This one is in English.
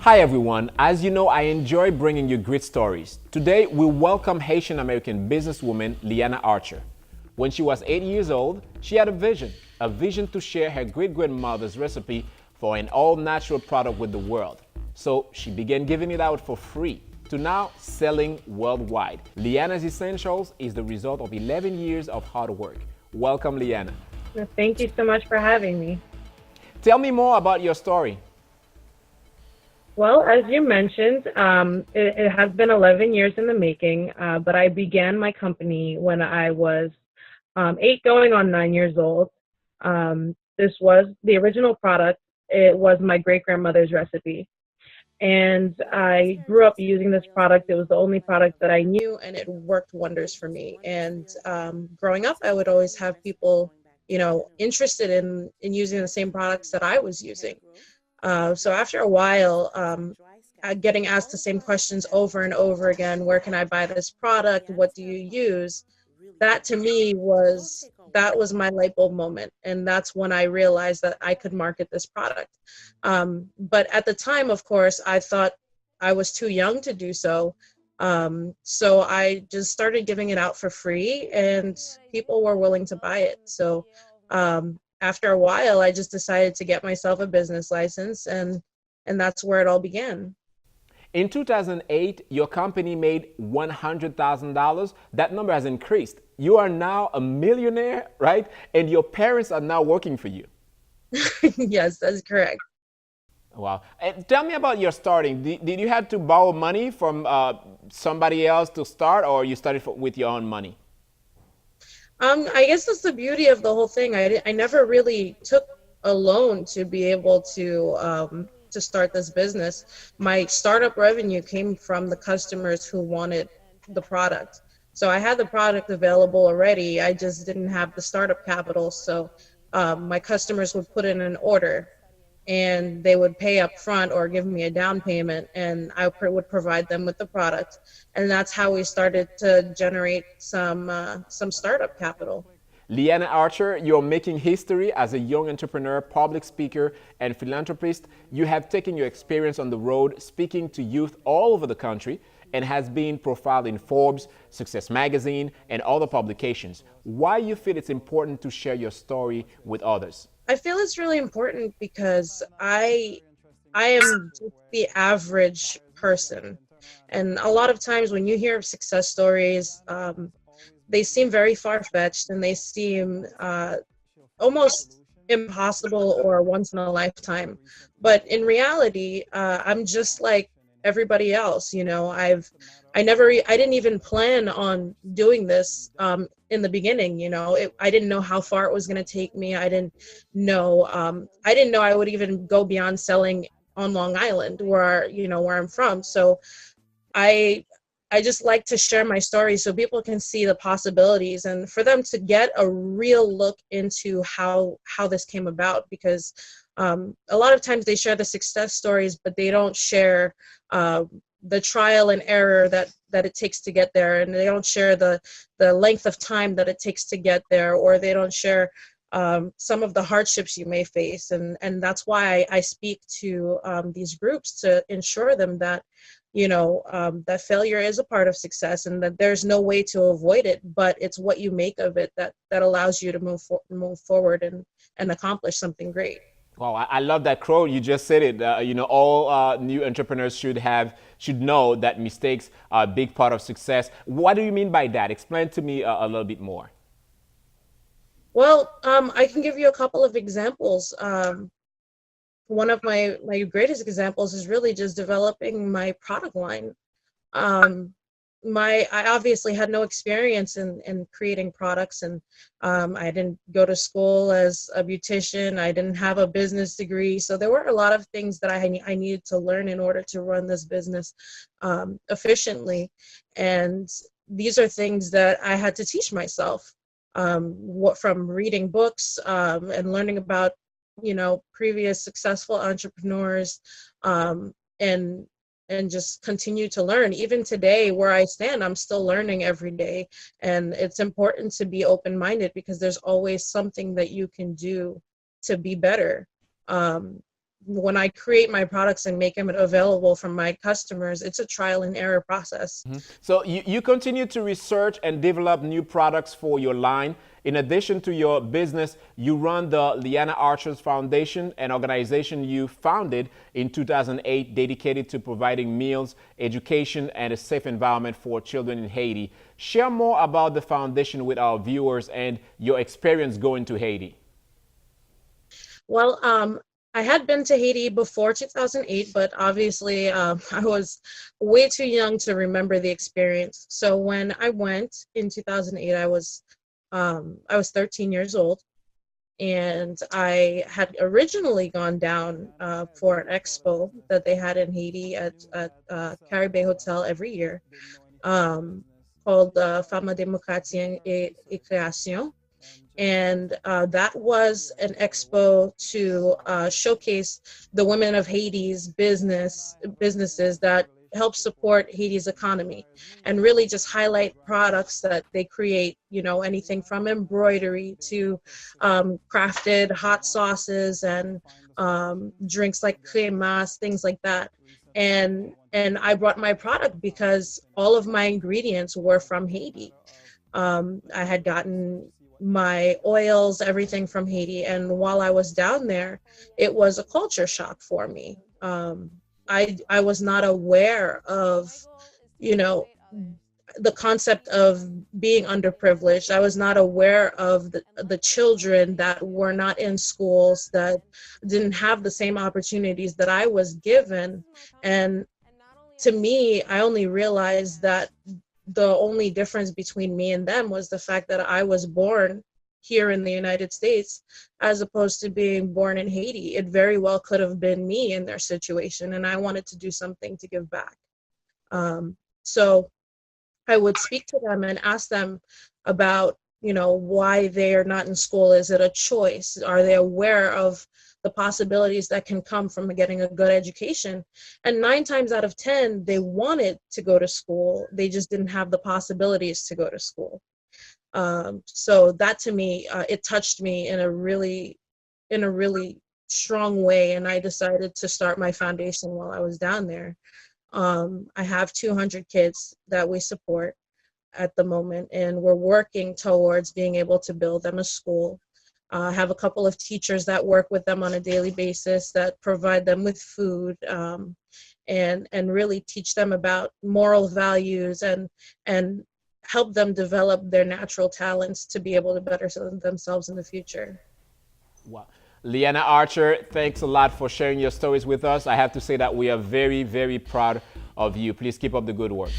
Hi everyone, as you know, I enjoy bringing you great stories. Today, we welcome Haitian American businesswoman Leanna Archer. When she was 8 years old, she had a vision to share her great-grandmother's recipe for an all-natural product with the world. So she began giving it out for free, to now selling worldwide. Leanna's Essentials is the result of 11 years of hard work. Welcome, Leanna. Thank you so much for having me. Tell me more about your story. Well, as you mentioned, it has been 11 years in the making, but I began my company when I was 8 going on 9 years old. This was the original product. It was my great grandmother's recipe. And I grew up using this product. It was the only product that I knew, and it worked wonders for me. And growing up, I would always have people, interested in using the same products that I was using. So after a while, getting asked the same questions over and over again, where can I buy this product? What do you use? That to me that was my light bulb moment, and that's when I realized that I could market this product. But at the time, of course, I thought I was too young to do so. So I just started giving it out for free, and people were willing to buy it. So after a while, I just decided to get myself a business license, and that's where it all began. In 2008, your company made $100,000. That number has increased. You are now a millionaire, right? And your parents are now working for you. Yes, that's correct. Wow. And tell me about your starting. Did you have to borrow money from somebody else to start, or you started with your own money? I guess that's the beauty of the whole thing. I never really took a loan to be able to start this business. My startup revenue came from the customers who wanted the product. So I had the product available already. I just didn't have the startup capital. So my customers would put in an order, and they would pay up front or give me a down payment, and would provide them with the product. And that's how we started to generate some startup capital. Leanna Archer, you're making history as a young entrepreneur, public speaker, and philanthropist. You have taken your experience on the road speaking to youth all over the country and has been profiled in Forbes, Success Magazine, and other publications. Why you feel it's important to share your story with others? I feel it's really important because I am just the average person. And a lot of times when you hear of success stories, they seem very far-fetched, and they seem almost impossible or once in a lifetime. But in reality, I'm just like everybody else. I didn't even plan on doing this in the beginning. I didn't know how far it was going to take me. I didn't know I would even go beyond selling on Long Island, where I'm from. So I I just like to share my story so people can see the possibilities, and for them to get a real look into how this came about. Because a lot of times they share the success stories, but they don't share the trial and error that it takes to get there, and they don't share the length of time that it takes to get there, or they don't share some of the hardships you may face. And that's why I speak to these groups, to ensure them that that failure is a part of success, and that there's no way to avoid it, but it's what you make of it that allows you to move forward and accomplish something great. Wow, I love that quote. You just said it. All new entrepreneurs should know that mistakes are a big part of success. What do you mean by that? Explain to me a little bit more. Well, I can give you a couple of examples. One of my greatest examples is really just developing my product line. Um, I obviously had no experience in creating products, and I didn't go to school as a beautician. I didn't have a business degree, so there were a lot of things that I needed to learn in order to run this business efficiently. And these are things that I had to teach myself, what from reading books, and learning about previous successful entrepreneurs, and just continue to learn. Even today, where I stand, I'm still learning every day. And it's important to be open-minded, because there's always something that you can do to be better. Um, when I create my products and make them available for my customers, it's a trial and error process. So you continue to research and develop new products for your line. In addition to your business, you run the Leanna Archer Foundation, an organization you founded in 2008 dedicated to providing meals, education, and a safe environment for children in Haiti. Share more about the foundation with our viewers and your experience going to Haiti. Well, I had been to Haiti before 2008, but obviously I was way too young to remember the experience. So when I went in 2008, I was 13 years old, and I had originally gone down for an expo that they had in Haiti at Caribe Hotel every year, called Fama Démocratie et Création. And that was an expo to showcase the women of Haiti's businesses that help support Haiti's economy, and really just highlight products that they create, you know, anything from embroidery to crafted hot sauces and drinks like cremas, things like that. And I brought my product because all of my ingredients were from Haiti. I had gotten my oils, everything from Haiti. And while I was down there, it was a culture shock for me. I was not aware of, you know, the concept of being underprivileged. I was not aware of the children that were not in schools, that didn't have the same opportunities that I was given. And to me, I only realized that the only difference between me and them was the fact that I was born here in the United States as opposed to being born in Haiti. It very well could have been me in their situation, and I wanted to do something to give back. So I would speak to them and ask them about, you know, why they are not in school. Is it a choice? Are they aware of the possibilities that can come from getting a good education? And 9 times out of 10, they wanted to go to school. They just didn't have the possibilities to go to school. So that to me, it touched me in a really strong way. And I decided to start my foundation while I was down there. I have 200 kids that we support at the moment, and we're working towards being able to build them a school. I have a couple of teachers that work with them on a daily basis that provide them with food, and really teach them about moral values and help them develop their natural talents to be able to better themselves in the future. Wow. Leanna Archer, thanks a lot for sharing your stories with us. I have to say that we are very, very proud of you. Please keep up the good work.